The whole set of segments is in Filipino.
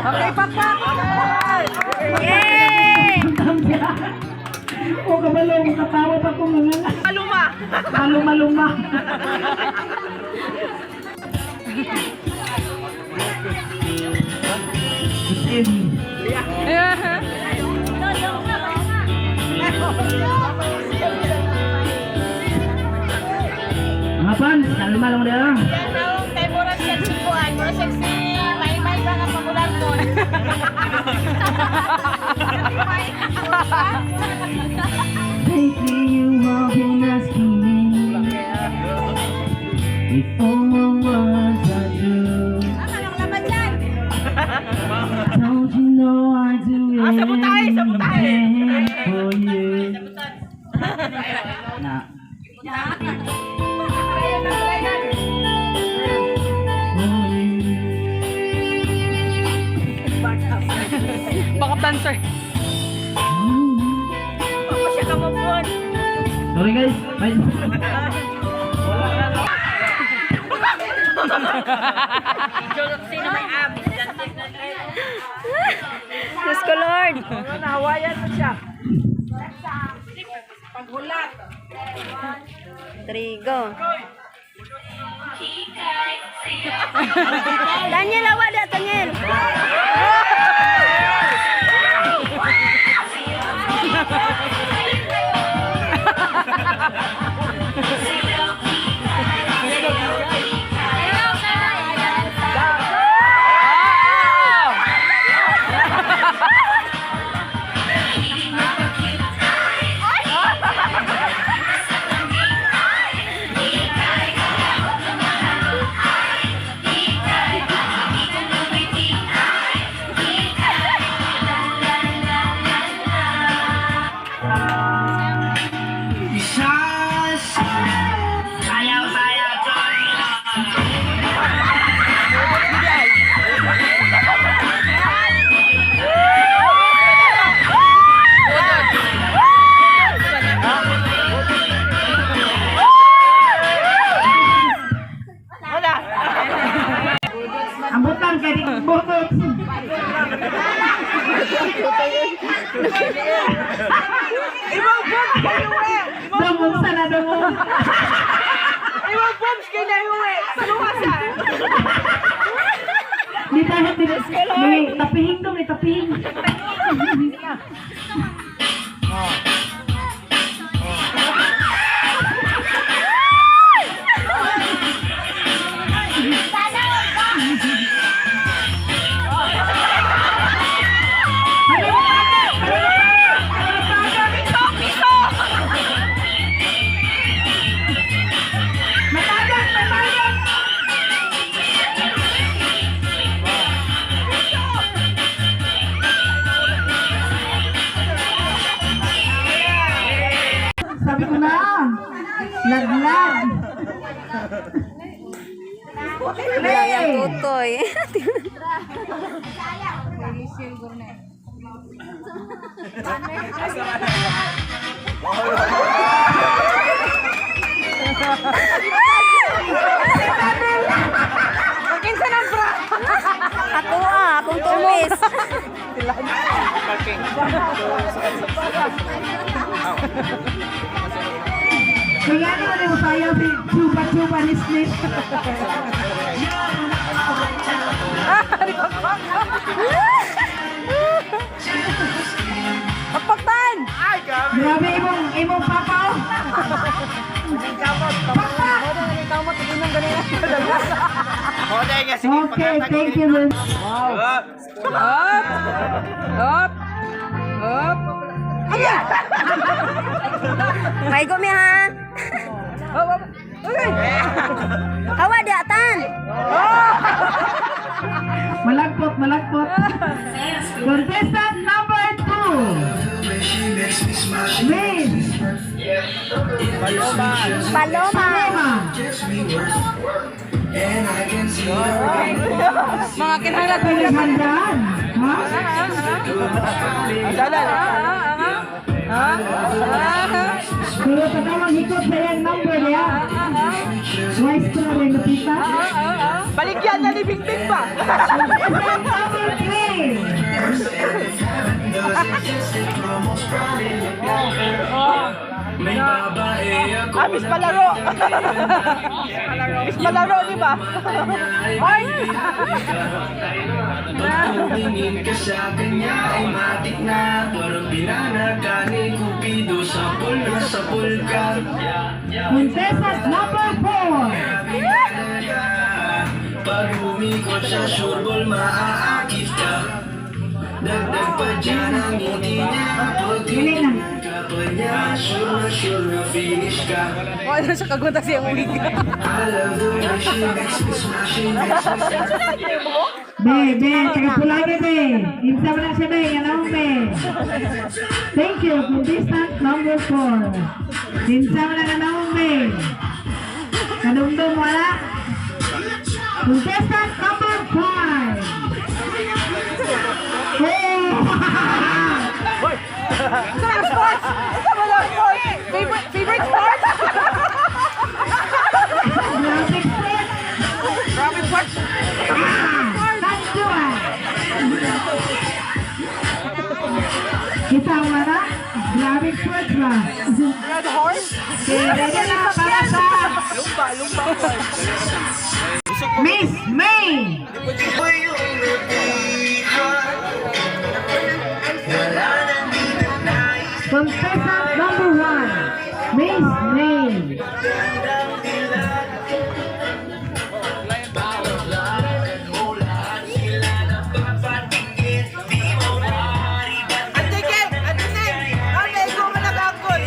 Okay, pakpak! Yay! O kabalong, katawa pa kong mga Maluma! maluma-luma. Mga pan, kalma lang dia. Lately you have been asking me if all my words are true. Don't you know I do everything for you? Nah. Backup dancer. Ako siya kamapon. Sorry guys, bye. Sino may abs? Diyos ko Lord. Nahawayan mo siya. Paghulat. Trigo. Daniel, awada, Daniel. Ambutan kay di bukod. Ibang bombs kayo eh! Dumong sana dumong. Ibang bombs kayo na huwi! Paluwasan! Di tayo may tapihing dong, may tapihing. Sabi ko na, laglag. Layang tutoy. Makinsa ng bra. Akong tumis. Kaya naman yung sayaw si Chupa-Chupa ni Smith. Pagpaktan! Grabe imong papa. Okay, thank you. Up! Up! Up! May gumi ha! Okay! Hawa di atan! Malagpot, malagpot. Contestant number 2. Miss Paloma. Paloma. Mga kinahanglan. Pinaghandaan. Ha? Pero sa tamang hikot sa iyang number niya. Wise ko na rin napita. Baligyan na ni Bingbing ba? Contestant number 3. Miss Palaro. Miss Palaro, di ba? Ay! Pagtumingin ka sa kanya ay matik na parang binanaga ni Cupido sa pulka. Contestant number 4. Pag umikot sa sureball maaakit ka. Dagdag pa dyan ang ngiti niya. Pag tingin ka pa niya, sure na finish ka. O, ano siya kagunta siya uwig? I love the way she makes me smash it. Be, taga Pulagi, be. Insa mo lang siya, be. Yan be. Thank you. Contestant number 4. Insa mo lang be. Kadumdum, wala. Contestant number 5. Saan sports? Saan mo lang sports? Favorite sports? Graphic sport. Grabe sports. Tanjuan. Kita wala? Graphic sport ba? Red horse? Kaya na para sa Lumba. Miss May. Contestant number 1, Miss May. Antigil! Ano, ikaw man nag-angkol.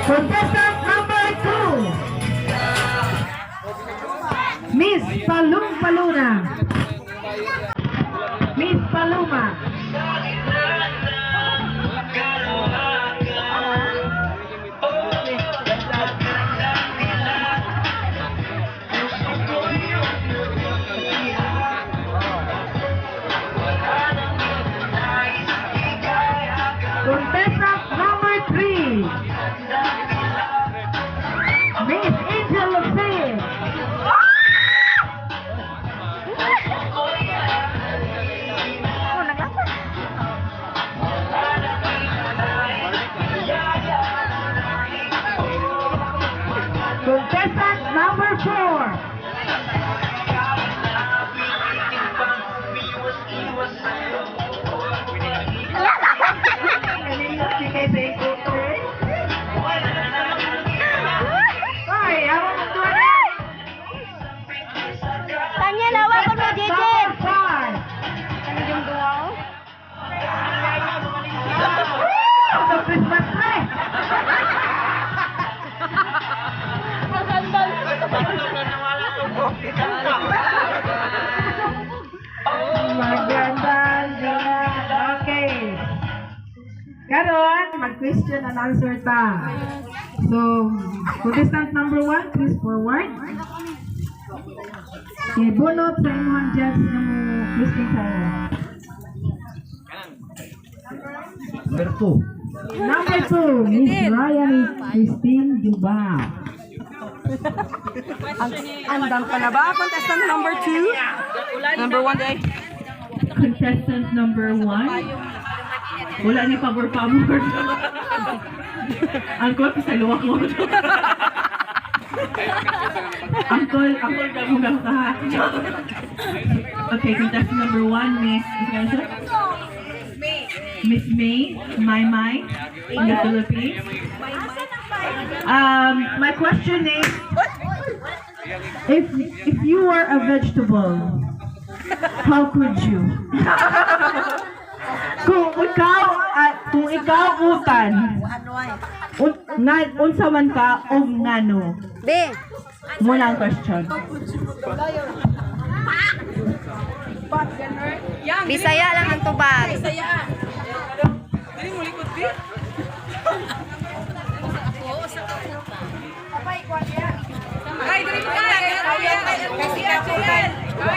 Contestant number 2, Miss Paluna. Miss Paluma. Contestant number 3, Miss Angel Lucille. Contestant number 4, Ay, ako mo doon. Tanya lawa ko mo, JJ. Number 5. Ano yung duwaw? Sa Christmas tree. Magandang dinner. Okay. Karon, mag-question and answer ta. So, contestant number 1, please forward. Okay, bunot sa inyong judge na mo question tayo. Number 2, Miss Ryan Christine Dubao. Andam ka na ba? Contestant number 2? Number 1 day. Contestant number 1. Wala ni pabor-pabor. Angkol, sa luwak mo. Angkol, gagawin ka. Okay, contestant number 1, Miss May, Mai, in the Philippines. My question is, if you were a vegetable, how could you? Kung ikaw utan, unsa man ka og ngano? B. Muna ang question. Bisaya lang ang tubag.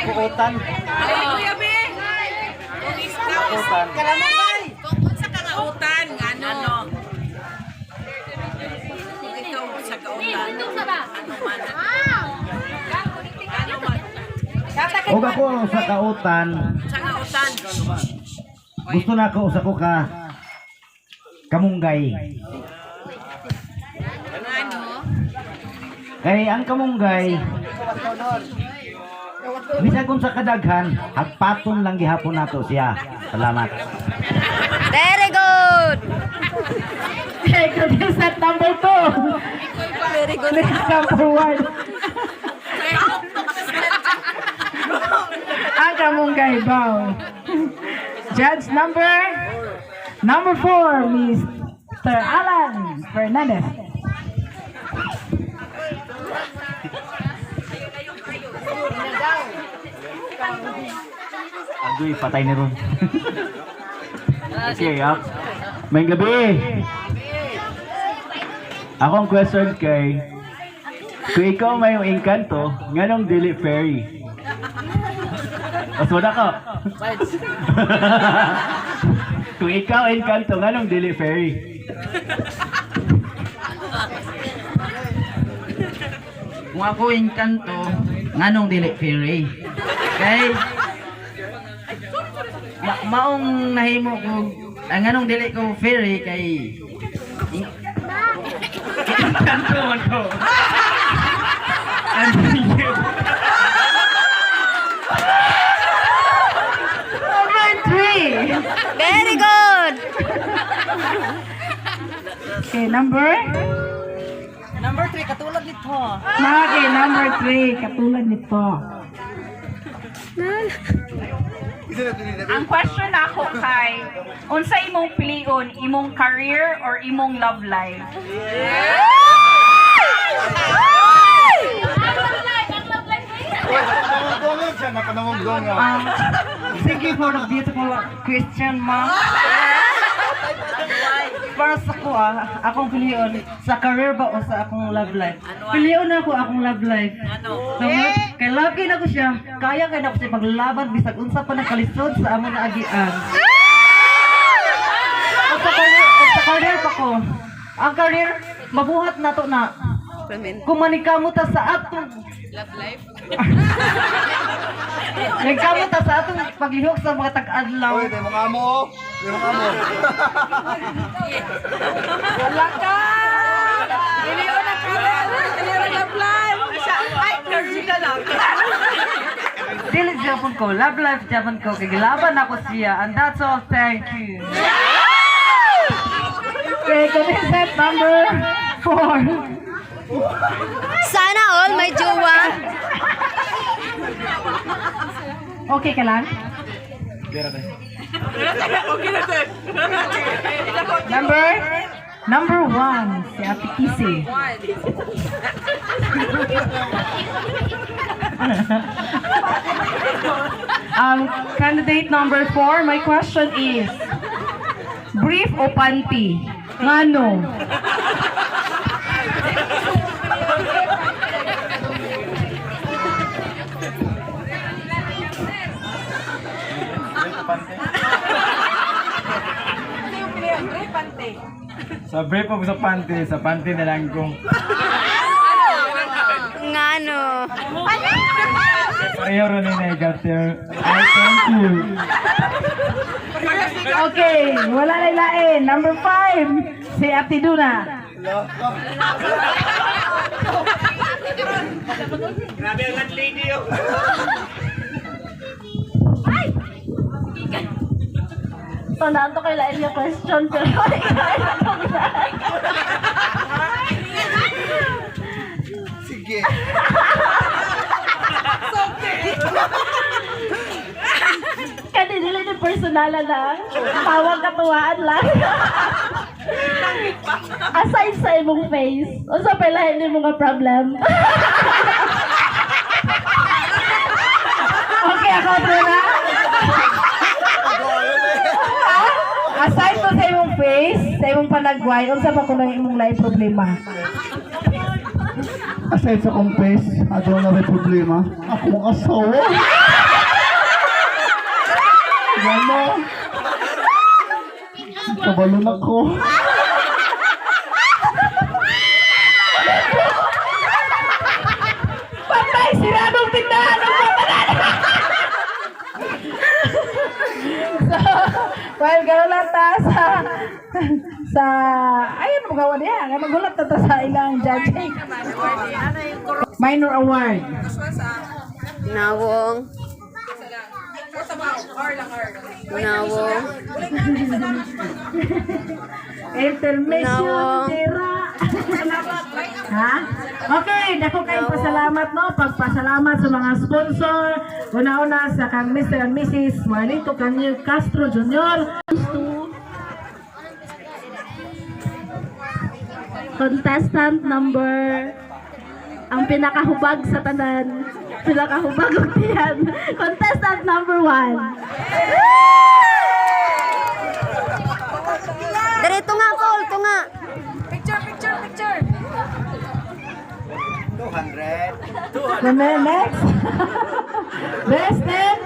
Kuutan. Kung sa kautan, ano? Kung ikaw sa kautan, ano man? Huwag ako sa kautan. Sa kautan. Gusto na ako sa ko ka kamunggay. Ano? Kaya ang kamunggay, bisag kung sa kadaghan, hagpaton lang gihapon nato siya. Salamat. Very good. Okay, contestant number 2. Very good. Please come forward. Ang kamunggay bow. Judge number 4, Mr. Alan Fernandez. Agoy, patay na ron. Okay, may gabi. Akong question kay, kung ikaw may engkanto, nganong dili fairy? Mas wala ka. Kung ikaw engkanto, nganong dili fairy? Kung ako engkanto, nganong dili fairy? Kay maong nahimo ko nganong dili ko fairy kay engkanto man ko. Number 3. Very good. Okay, number? Number 3, katulad nito. Okay, number 3. Katulad nito. Ang question ako kay, unsa imong pilion, imong career or imong love life? Thank you for the beautiful question, ma'am. Para sa ko akong piliyon sa career ba o sa akong love life? Piliyon ako akong love life. Kay lucky na ko siya, kaya na ko siya paglaban bisag unsa pa nakalisod sa among naagian. At sa career pa ko, ang career mabuhat na to na kumanikamo ta sa atong love life. Nagkamo ta sa atong paglihok sa mga tag-adlaw. Di mo kamo. Wala ka. Piliyon na career. Piliyon na plan. Ay, career na lang. Dili Japon ko, love life Japon ko, kay gilaban ako siya, and that's all, thank you. Okay, contestant number 4. Sana all may jowa. Okay ka lang? Number 1, si Ate Kisi. Candidate number 4, my question is, brief o panty? Ngano? Sa brief o sa panty na lang ko. Ngano. Pareho rin yung negative. I thank you. Okay, wala na ilain. Number 5, si Ate Duna. Grabe ang lady yun. Tandaan to kay lain yung question pero Sige. kanila yung personal kinala lang. Tawag katuwaan lang. Aside sa imong face, unsa pa lain nimo nga problem? Okay, ako na. Aside to sa imong face, sa imong panagway, unsa pa kuno imong lain problema? Aside sa confess, ako na may problema. Ako ang asawa. Gano? Kabalon ako. Patay, siradong tindahan ng patanan! So, while gano'n lang ta sa ayun mo gawa niya, nga magulat na ta sa ilang judging. Minor award. Nawong. Nawong. Intermission, Nawong. tira. Ha? Okay, dako kayong pasalamat no, pagpasalamat sa mga sponsor. Una-una sa kang Mr. and Mrs. Marlito Canil Castro Jr. Contestant number ang pinakahubag sa tanan. Pinakahubag og tiyan. Contestant number 1. Dari tunga, Col, tunga. Next. Best in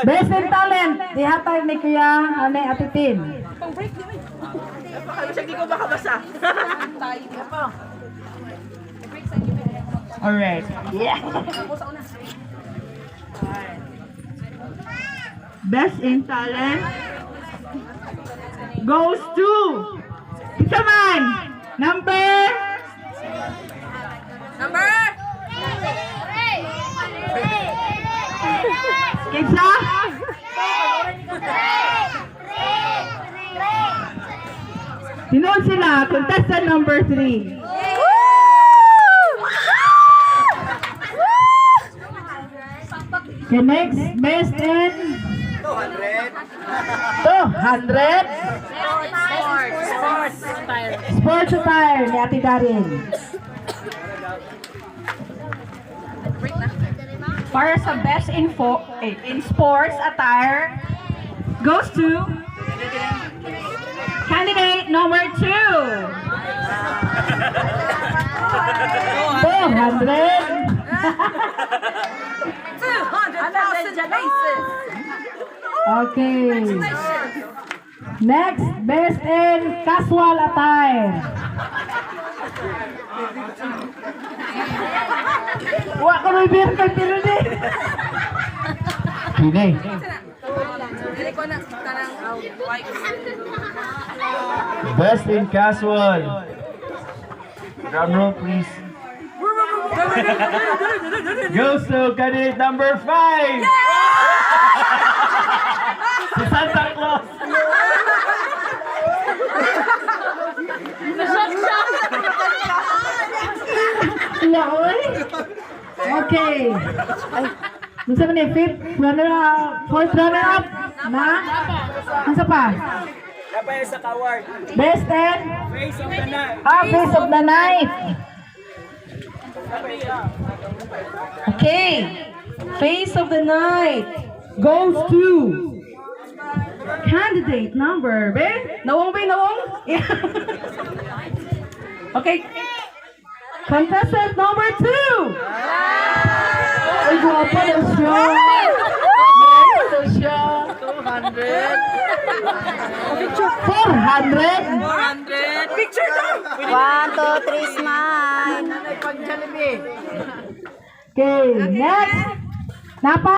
Best in talent. Ihatag ni Kuya Ane Atitin. Hindi ko makabasa. Alright. Yeah. Best in talent goes to come on, number Kinsa? Sinoon sila, contestant number 3. Okay, next, best in 200. Sports attire ni Ate Darin. Para sa best in sports attire goes to candidate number 2. 400. Okay. Next, best in casual attire. Wa ko rin beer kay Piruni. Kini. Best in casual. Drum roll, please. Goes to candidate number 5. Si Santa Claus. Yaoy. Okay. Gusto mo ni fifth runner up, fourth runner up na? Ano pa? Best in? Face of the night. Face of the night. Okay. Face of the night goes to candidate number, Nawong. Okay. Contestant number 2. Ay, guwapa na siya. Guwapa na siya. 400. Picture daw! 1, 2, 3, smile. Okay, next. Napa